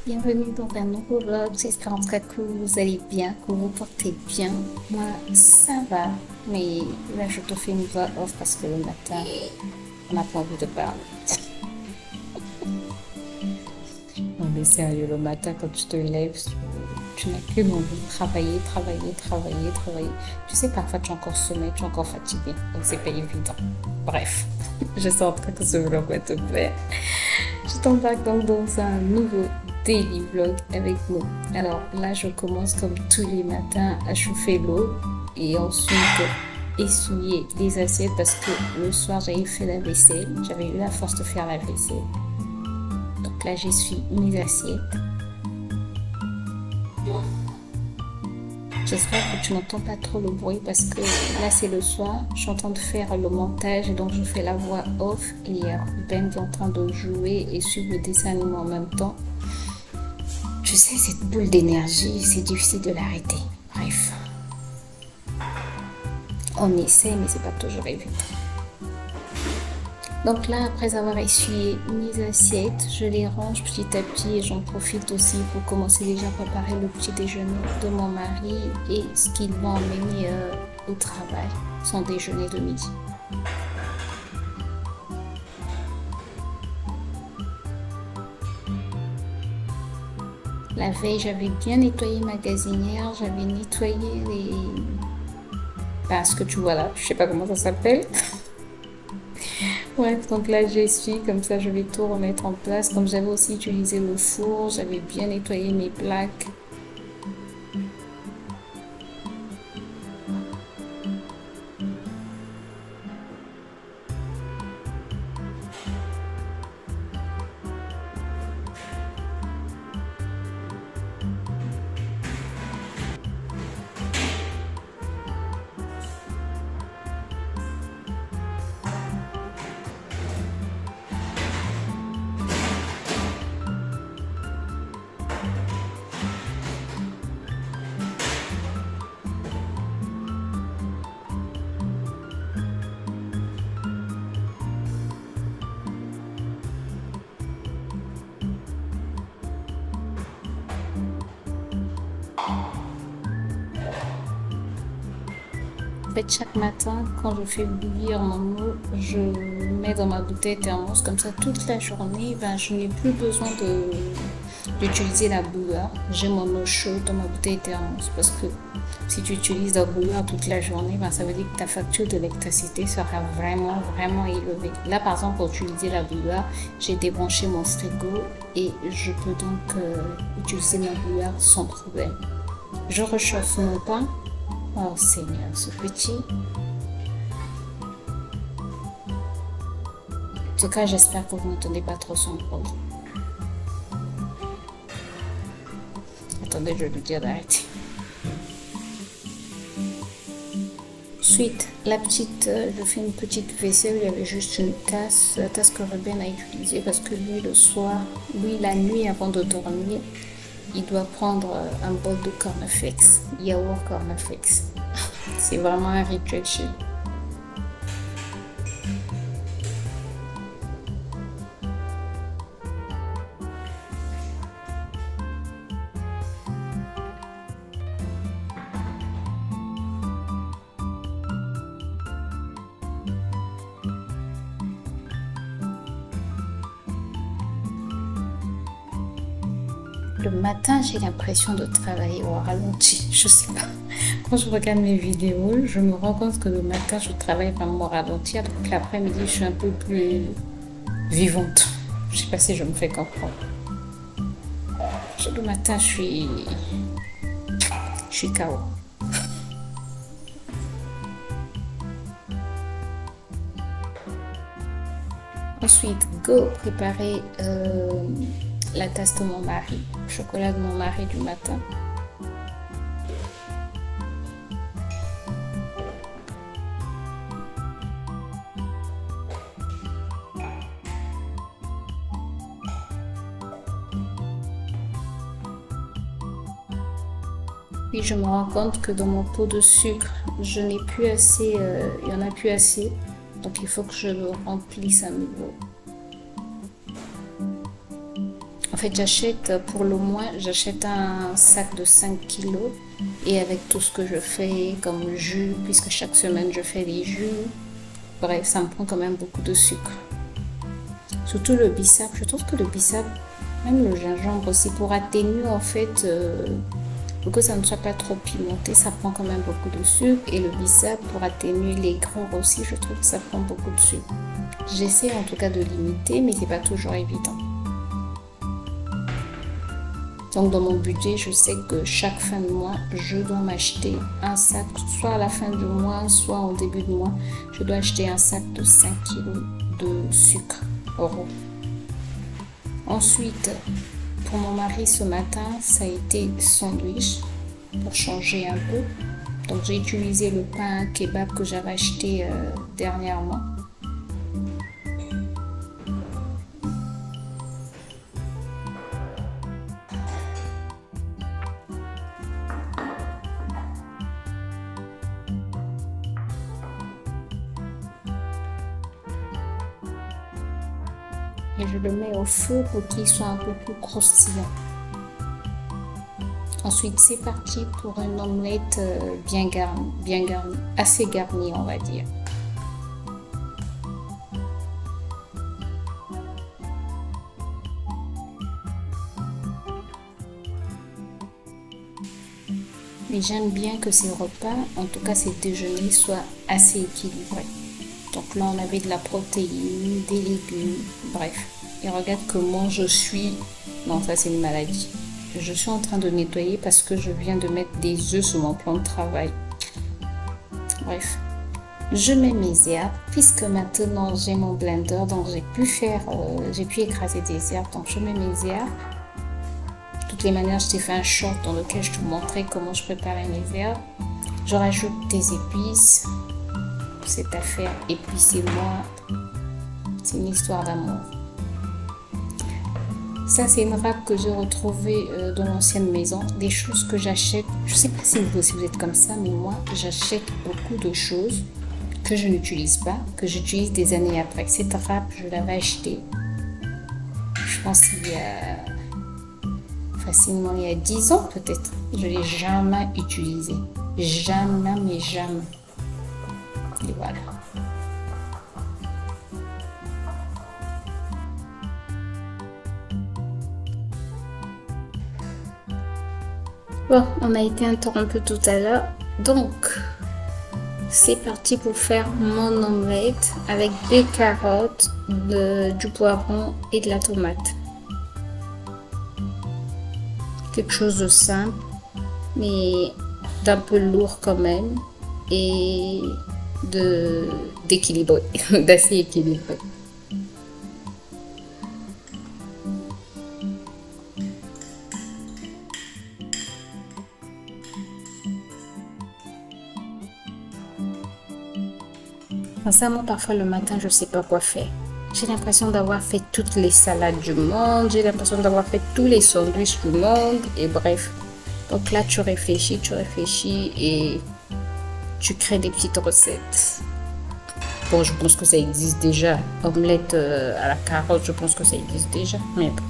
Bienvenue dans un nouveau vlog. J'espère en tout cas que vous allez bien, que vous vous portez bien. Moi, ça va, mais là, je te fais une voix off parce que le matin, on n'a pas envie de parler. Non, mais sérieux, le matin, quand tu te lèves, tu n'as qu'une envie de travailler, travailler, travailler, travailler. Tu sais, parfois, tu es encore sommeil, tu es encore fatigué, donc c'est pas évident. Bref, je sens en tout cas que ce vlog va te plaire. Je t'embarque donc dans un nouveau daily vlog avec nous. Alors là, je commence comme tous les matins à chauffer l'eau et ensuite essuyer les assiettes parce que le soir, j'avais fait la vaisselle. J'avais eu la force de faire la vaisselle. Donc là, j'essuie mes assiettes. J'espère que tu n'entends pas trop le bruit parce que là c'est le soir, je suis en train de faire le montage et donc je fais la voix off et Ben est en train de jouer et suivre le dessin animé en même temps. Je sais, cette boule d'énergie, c'est difficile de l'arrêter. Bref, on essaie mais c'est pas toujours évident. Donc là, après avoir essuyé mes assiettes, je les range petit à petit et j'en profite aussi pour commencer déjà à préparer le petit déjeuner de mon mari et ce qu'il va emmener au travail, son déjeuner de midi. La veille, j'avais bien nettoyé ma gazinière, j'avais nettoyé les... ce que tu vois là, je sais pas comment ça s'appelle. Ouais, donc là j'essuie, comme ça je vais tout remettre en place. Comme j'avais aussi utilisé le four, j'avais bien nettoyé mes plaques. En fait, chaque matin, quand je fais bouillir mon eau, je mets dans ma bouteille thermos. Comme ça, toute la journée, je n'ai plus besoin d'utiliser la bouilloire. J'ai mon eau chaude dans ma bouteille thermos. Parce que si tu utilises la bouilloire toute la journée, ça veut dire que ta facture d'électricité sera vraiment, vraiment élevée. Là, par exemple, pour utiliser la bouilloire, j'ai débranché mon frigo et je peux donc utiliser ma bouilloire sans problème. Je rechauffe mon pain. Oh Seigneur, ce petit. En tout cas, j'espère que vous n'entendez pas trop son bruit. Attendez, je vais lui dire d'arrêter. Ensuite, je fais une petite vaisselle. Il y avait juste une tasse, la tasse que Ruben a utilisée parce que lui, le soir, la nuit avant de dormir, il doit prendre un bol de cornflakes, yaourt cornflakes. C'est vraiment un rituel chez lui. Le matin, j'ai l'impression de travailler au ralenti. Je sais pas. Quand je regarde mes vidéos, je me rends compte que le matin, je travaille vraiment au ralenti. Alors que l'après-midi, je suis un peu plus vivante. Je sais pas si je me fais comprendre. Le matin, je suis KO. Ensuite, go préparer la tasse de mon mari, le chocolat de mon mari du matin. Puis je me rends compte que dans mon pot de sucre, je n'ai plus assez, il n'y en a plus assez. Donc il faut que je le remplisse à nouveau. En fait, j'achète pour le mois, j'achète un sac de 5 kilos et avec tout ce que je fais comme jus, puisque chaque semaine je fais des jus, bref, ça me prend quand même beaucoup de sucre. Surtout le bissap, je trouve que le bissap, même le gingembre aussi, pour atténuer en fait, pour que ça ne soit pas trop pimenté, ça prend quand même beaucoup de sucre. Et le bissap, pour atténuer l'aigreur aussi, je trouve que ça prend beaucoup de sucre. J'essaie en tout cas de limiter, mais c'est pas toujours évident. Donc dans mon budget, je sais que chaque fin de mois, je dois m'acheter un sac, soit à la fin du mois, soit au début du mois, je dois acheter un sac de 5 kilos de sucre euro. Ensuite, pour mon mari ce matin, ça a été sandwich pour changer un peu. Donc j'ai utilisé le pain kebab que j'avais acheté dernièrement. Et je le mets au feu pour qu'il soit un peu plus croustillant. Ensuite, c'est parti pour une omelette bien garnie, assez garnie, on va dire. Mais j'aime bien que ces repas, en tout cas ces déjeuners, soient assez équilibrés. Donc là, on avait de la protéine, des légumes, bref. Et regarde comment je suis. Non, ça c'est une maladie. Je suis en train de nettoyer parce que je viens de mettre des œufs sur mon plan de travail. Bref. Je mets mes herbes puisque maintenant j'ai mon blender, donc j'ai pu écraser des herbes. Donc je mets mes herbes. De toutes les manières, je t'ai fait un short dans lequel je te montrais comment je préparais mes herbes. Je rajoute des épices. Cette affaire épicez-moi, c'est une histoire d'amour. Ça, c'est une râpe que j'ai retrouvée dans l'ancienne maison. Des choses que j'achète. Je ne sais pas si vous êtes comme ça, mais moi, j'achète beaucoup de choses que je n'utilise pas, que j'utilise des années après. Cette râpe, je l'avais achetée, je pense il y a facilement il y a 10 ans peut-être. Je ne l'ai jamais utilisée. Jamais, mais jamais. Et voilà. Bon, on a été interrompu tout à l'heure. Donc, c'est parti pour faire mon omelette avec des carottes, du poivron et de la tomate. Quelque chose de simple, mais d'un peu lourd quand même et d'équilibré, d'assez équilibré. Sincèrement, parfois le matin, je ne sais pas quoi faire. J'ai l'impression d'avoir fait toutes les salades du monde, j'ai l'impression d'avoir fait tous les sandwichs du monde, et bref. Donc là, tu réfléchis et tu crées des petites recettes. Bon, je pense que ça existe déjà. Omelette à la carotte, je pense que ça existe déjà. Mais bon.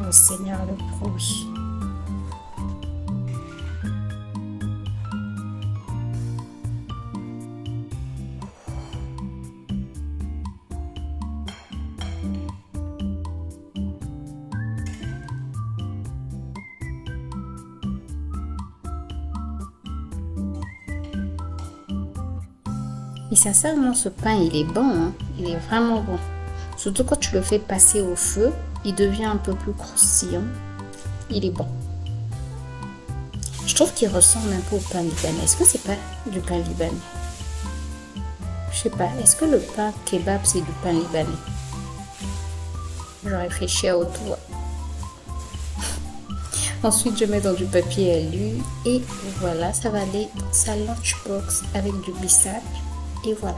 Oh Seigneur, le bruit. Et sincèrement, ce pain, il est bon, hein. Il est vraiment bon. Surtout quand tu le fais passer au feu, il devient un peu plus croustillant. Il est bon. Je trouve qu'il ressemble un peu au pain libanais. Est-ce que c'est pas du pain libanais? Je sais pas. Est-ce que le pain kebab, c'est du pain libanais? Je réfléchis à haute voix. Ensuite, je mets dans du papier alu et voilà, ça va aller dans sa lunchbox avec du bissap. Et voilà.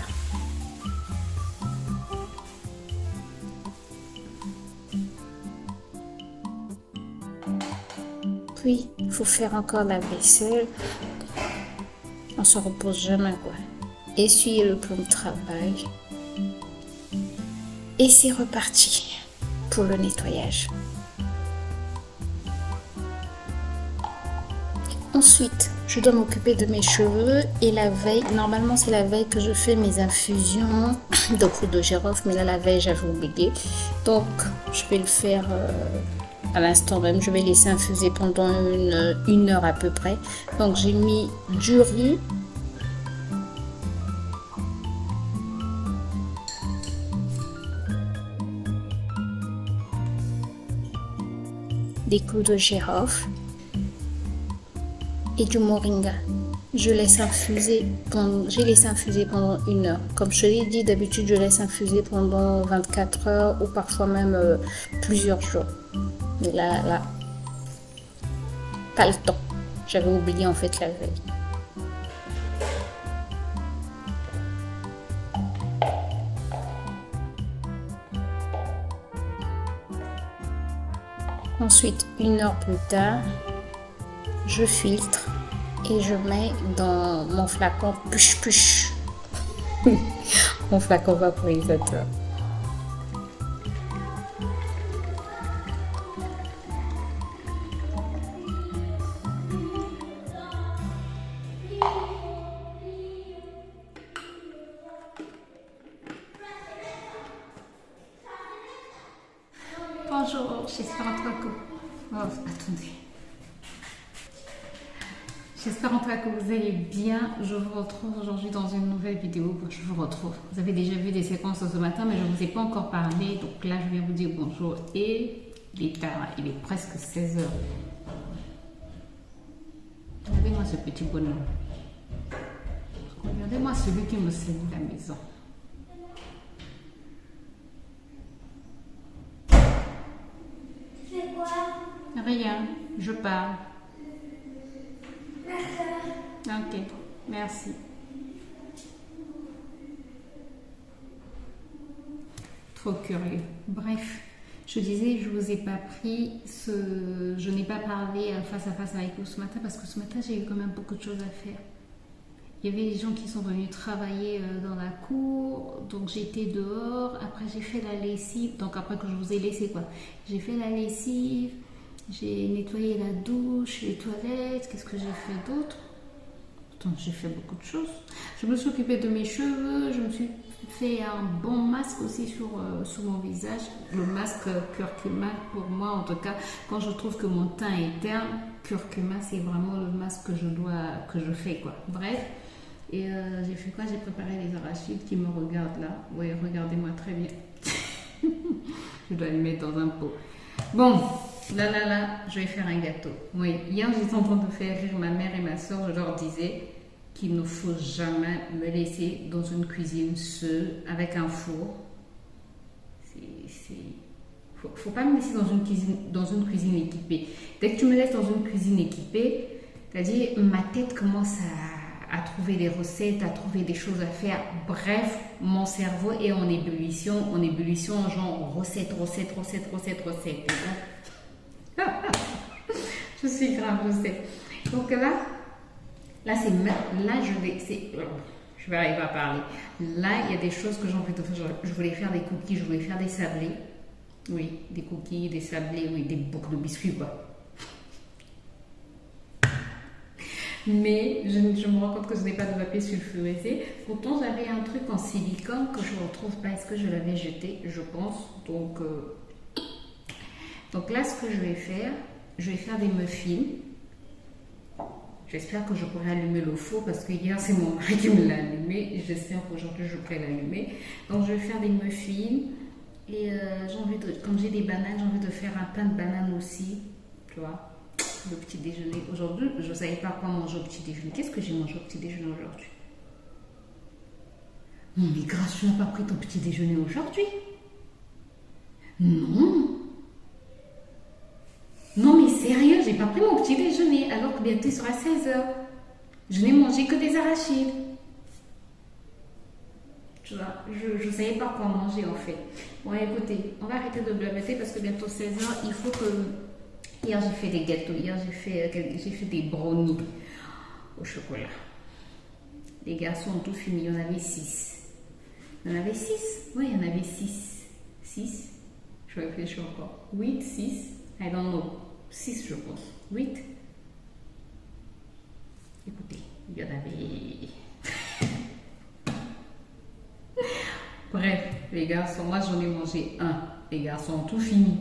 Puis, il faut faire encore la vaisselle. On se repose jamais, quoi. essuyer le plan de travail et c'est reparti pour le nettoyage. Ensuite, je dois m'occuper de mes cheveux et la veille, normalement c'est la veille que je fais mes infusions de poudre de girofle, mais là la veille j'avais oublié. Donc je vais le faire à l'instant même, je vais laisser infuser pendant une heure à peu près. Donc j'ai mis du riz, des clous de girofle et du moringa. J'ai laissé infuser pendant une heure. Comme je te l'ai dit, d'habitude je laisse infuser pendant 24 heures ou parfois même plusieurs jours. Mais là, pas le temps. J'avais oublié en fait la veille. Ensuite, une heure plus tard, je filtre et je mets dans mon flacon push mon flacon vaporisateur. Bonjour, j'espère en toi que... Oh, attendez. J'espère en tout cas que vous allez bien. Je vous retrouve aujourd'hui dans une nouvelle vidéo. Je vous retrouve. Vous avez déjà vu des séquences ce matin, mais je ne vous ai pas encore parlé. Donc là, je vais vous dire bonjour. Et il est tard, il est presque 16 h. Regardez-moi ce petit bonhomme. Regardez-moi celui qui me salue la maison. C'est quoi? Rien, je parle. D'accord. Ok, merci. Trop curieux. Bref, je disais, je vous ai pas pris je n'ai pas parlé face à face avec vous ce matin parce que ce matin j'ai eu quand même beaucoup de choses à faire. Il y avait des gens qui sont venus travailler dans la cour, donc j'étais dehors. Après j'ai fait la lessive, donc après que je vous ai laissé quoi. J'ai fait la lessive, j'ai nettoyé la douche, les toilettes. Qu'est-ce que j'ai fait d'autre? J'ai fait beaucoup de choses. Je me suis occupée de mes cheveux, je me suis fait un bon masque aussi sur mon visage. Le masque curcuma, pour moi en tout cas, quand je trouve que mon teint est terne, curcuma c'est vraiment le masque que je fais quoi. Bref, et j'ai fait quoi? J'ai préparé les arachides qui me regardent là. Oui, regardez-moi très bien. Je dois les mettre dans un pot. Bon, là, je vais faire un gâteau. Oui, hier j'étais en train de faire rire ma mère et ma soeur. Je leur disais qu'il ne faut jamais me laisser dans une cuisine seule avec un four. Faut pas me laisser dans une cuisine équipée. Dès que tu me laisses dans une cuisine équipée, c'est-à-dire ma tête commence à trouver des recettes, à trouver des choses à faire. Bref, mon cerveau est en ébullition, genre recette. Je suis grave, je sais. Donc là, je vais arriver à parler. Là, il y a des choses que j'ai envie de faire. Je voulais faire des cookies, je voulais faire des sablés. Oui, des cookies, des sablés, oui, des boucles de biscuits, quoi. Mais je me rends compte que je n'ai pas de papier sulfurisé. Pourtant, j'avais un truc en silicone que je ne retrouve pas. Est-ce que je l'avais jeté? Je pense. Donc là, ce que je vais faire des muffins. J'espère que je pourrai allumer le four parce que hier, c'est mon mari qui me l'a allumé. J'espère qu'aujourd'hui, je pourrai l'allumer. Donc, je vais faire des muffins. Et comme j'ai des bananes, j'ai envie de faire un pain de banane aussi. Tu vois, le petit déjeuner. Aujourd'hui, je ne savais pas quoi manger au petit déjeuner. Qu'est-ce que j'ai mangé au petit déjeuner aujourd'hui? Non, mais grâce, tu n'as pas pris ton petit déjeuner aujourd'hui? Non. Non, mais sérieux, j'ai pas pris mon petit déjeuner alors que bientôt il sera 16 h. Je n'ai mangé que des arachides. Tu vois, je ne savais pas quoi manger en fait. Bon, écoutez, on va arrêter de blablater parce que bientôt 16 h, il faut que... Hier, j'ai fait des gâteaux. Hier, j'ai fait des brownies au chocolat. Les garçons ont tout fini, il y en avait 6. Il y en avait 6? Oui, il y en avait 6. 6? Je vais réfléchir encore. 8, 6, I don't know. 6, je pense. 8. Écoutez, il y en avait... Bref, les garçons, moi j'en ai mangé un. Les garçons ont tout fini.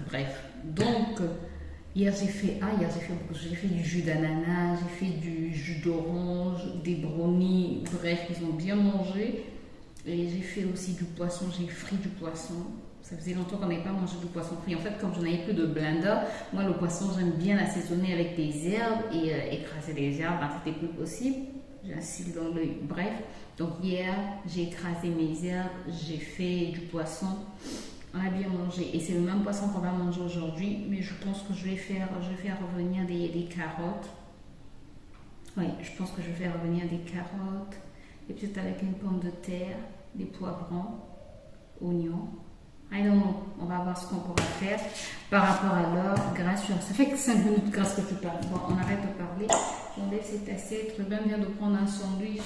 Bref, donc, hier j'ai fait du jus d'ananas, j'ai fait du jus d'orange, des brownies. Bref, ils ont bien mangé. Et j'ai fait aussi du poisson, j'ai frit du poisson. Ça faisait longtemps qu'on n'avait pas mangé du poisson frit. En fait, comme je n'avais plus de blender, moi le poisson, j'aime bien l'assaisonner avec des herbes et écraser les herbes, ben, c'était plus possible. J'insiste dans le... Bref, donc hier, j'ai écrasé mes herbes, j'ai fait du poisson. On a bien mangé. Et c'est le même poisson qu'on va manger aujourd'hui, mais je pense que je vais faire revenir des carottes. Oui, je pense que je vais faire revenir des carottes. Et peut-être avec une pomme de terre, des poivrons, oignons. I don't know. On va voir ce qu'on pourra faire par rapport à l'heure. Grâce, ça fait que 5 minutes grâce que tu parles. Bon, on arrête de parler. J'enlève cette assiette. Ruben vient de prendre un sandwich.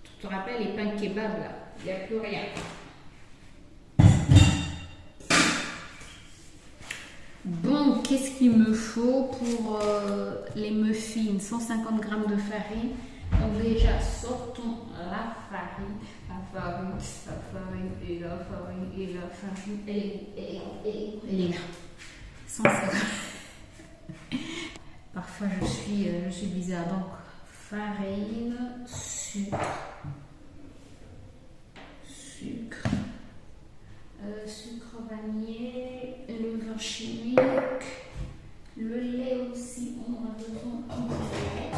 Tu te rappelles les pains kebab là? Il n'y a plus rien. Bon, qu'est-ce qu'il me faut pour les muffins? 150 g de farine. Donc déjà, sortons la farine, et la farine, et là. 150. Parfois, je suis bizarre. Donc, farine, sucre, sucre vanillé, le beurre chimique, le lait aussi, on a besoin un peu de lait.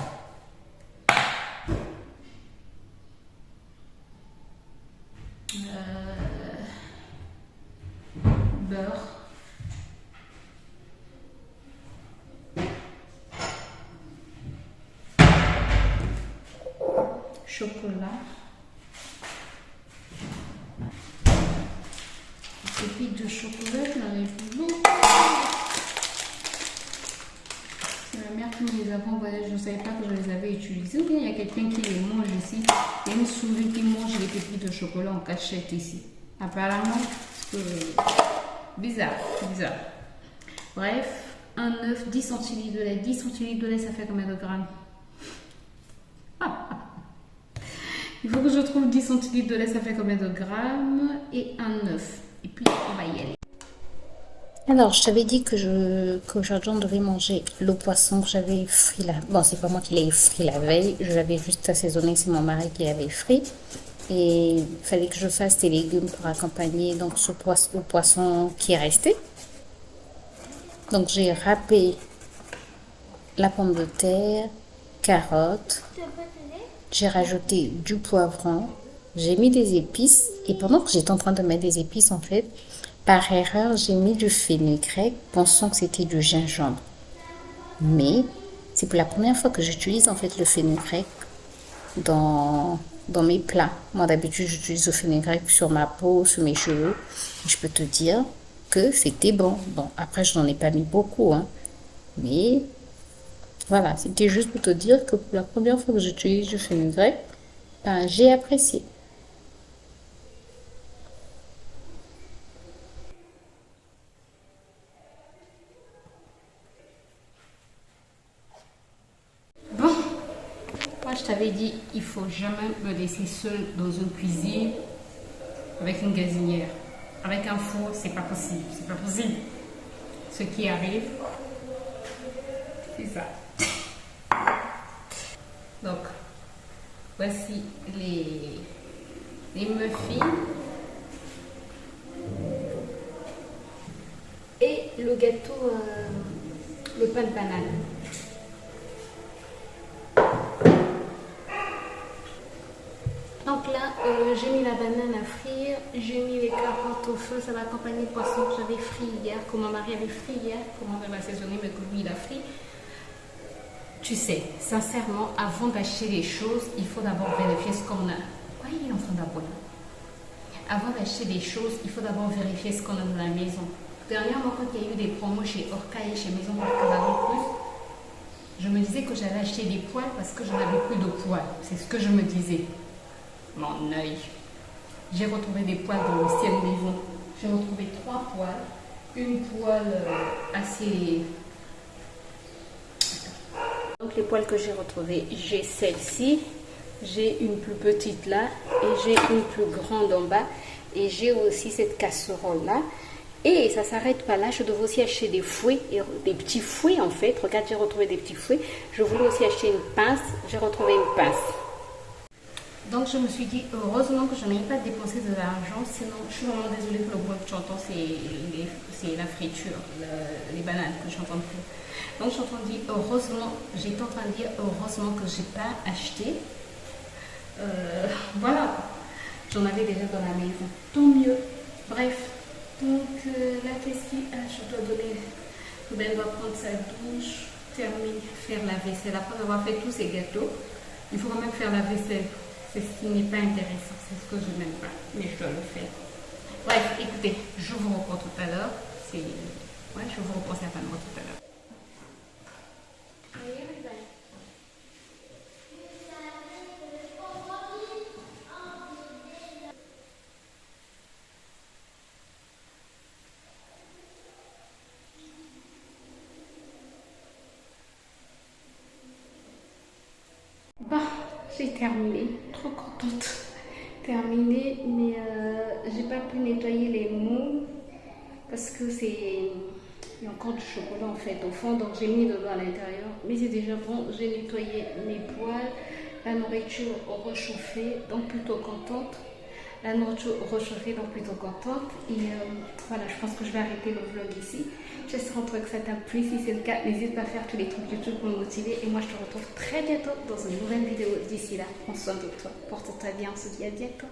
Beurre, chocolat, pépites de chocolat, j'en ai beaucoup. C'est ma mère qui me les a envoyés, je ne savais pas que je les avais utilisés. Ou bien il y a quelqu'un qui les mange ici. Il y a une souris qui mange les pépites de chocolat en cachette ici. Apparemment, bizarre. Bref, un œuf, 10 centilitres de lait. 10 centilitres de lait, ça fait combien de grammes? Il faut que je trouve 10 centilitres de lait, ça fait combien de grammes? Et un œuf. Et puis, on va y aller. Alors, je t'avais dit qu'aujourd'hui, on devait manger le poisson que j'avais frit là. Bon, c'est pas moi qui l'ai frit la veille. Je l'avais juste assaisonné, c'est mon mari qui l'avait frit. Et il fallait que je fasse des légumes pour accompagner donc au poisson qui est resté. Donc, j'ai râpé la pomme de terre, carottes. J'ai rajouté du poivron. J'ai mis des épices. Et pendant que j'étais en train de mettre des épices, en fait, par erreur, j'ai mis du fenugrec, pensant que c'était du gingembre. Mais c'est pour la première fois que j'utilise en fait le fenugrec dans mes plats. Moi, d'habitude, j'utilise le fenugrec sur ma peau, sur mes cheveux. Et je peux te dire que c'était bon. Bon, après, je n'en ai pas mis beaucoup, hein. Mais voilà, c'était juste pour te dire que pour la première fois que j'utilise le fenugrec, ben, j'ai apprécié. Je t'avais dit, il faut jamais me laisser seule dans une cuisine avec une gazinière. Avec un four, c'est pas possible. C'est pas possible. Ce qui arrive, c'est ça. Donc, voici les muffins et le gâteau, le pain de banane. Donc là, j'ai mis la banane à frire, j'ai mis les carottes au feu, ça va accompagner le poisson que j'avais frit hier, que mon mari avait frit hier, comment on va l'assaisonner, mais que lui il a frit. Tu sais, sincèrement, avant d'acheter les choses, il faut d'abord vérifier ce qu'on a. Quoi, il est en train d'aboyer? Avant d'acheter des choses, il faut d'abord vérifier ce qu'on a dans la maison. Dernièrement, quand il y a eu des promos chez Orca et chez Maison Parc Canal Plus, Je me disais que j'allais acheter des poils parce que je n'avais plus de poils. C'est ce que je me disais. Mon œil. J'ai retrouvé des poils dans l'ancienne maison. J'ai retrouvé 3 poils. Une poêle assez... Donc les poêles que j'ai retrouvées, j'ai celle-ci, j'ai une plus petite là et j'ai une plus grande en bas et j'ai aussi cette casserole là. Et ça ne s'arrête pas là, je devais aussi acheter des fouets, des petits fouets en fait. Regarde, j'ai retrouvé des petits fouets. Je voulais aussi acheter une pince, j'ai retrouvé une pince. Donc je me suis dit, heureusement que je n'avais pas dépensé de l'argent, sinon je suis vraiment désolée pour le bruit que tu entends, c'est la friture, les bananes que j'entends plus. Donc je suis en train de dire, heureusement, j'étais en train de dire, heureusement que je n'ai pas acheté. Voilà, j'en avais déjà dans la maison, tant mieux. Bref, donc là qu'est-ce qui... je dois donner... Ben doit prendre sa douche, terminer, faire la vaisselle. Après avoir fait tous ces gâteaux, il faut quand même faire la vaisselle. C'est ce qui n'est pas intéressant, c'est ce que je n'aime pas, mais je dois le faire. Bref, écoutez, je vous reprends tout à l'heure. Je vous reprends certainement tout à l'heure. Bon, j'ai terminé, trop contente. Terminé, mais j'ai pas pu nettoyer les mous parce que il y a encore du chocolat en fait au fond, donc j'ai mis de l'eau à l'intérieur. Mais c'est déjà bon, j'ai nettoyé mes poêles, la nourriture réchauffée, donc plutôt contente. La nourriture réchauffée, donc plutôt contente. Et voilà, je pense que je vais arrêter le vlog ici. J'espère que ça t'a plu. Si c'est le cas, n'hésite pas à faire tous les trucs YouTube pour me motiver. Et moi, je te retrouve très bientôt dans une nouvelle vidéo. D'ici là, prends soin de toi. Porte-toi bien. On se dit à bientôt.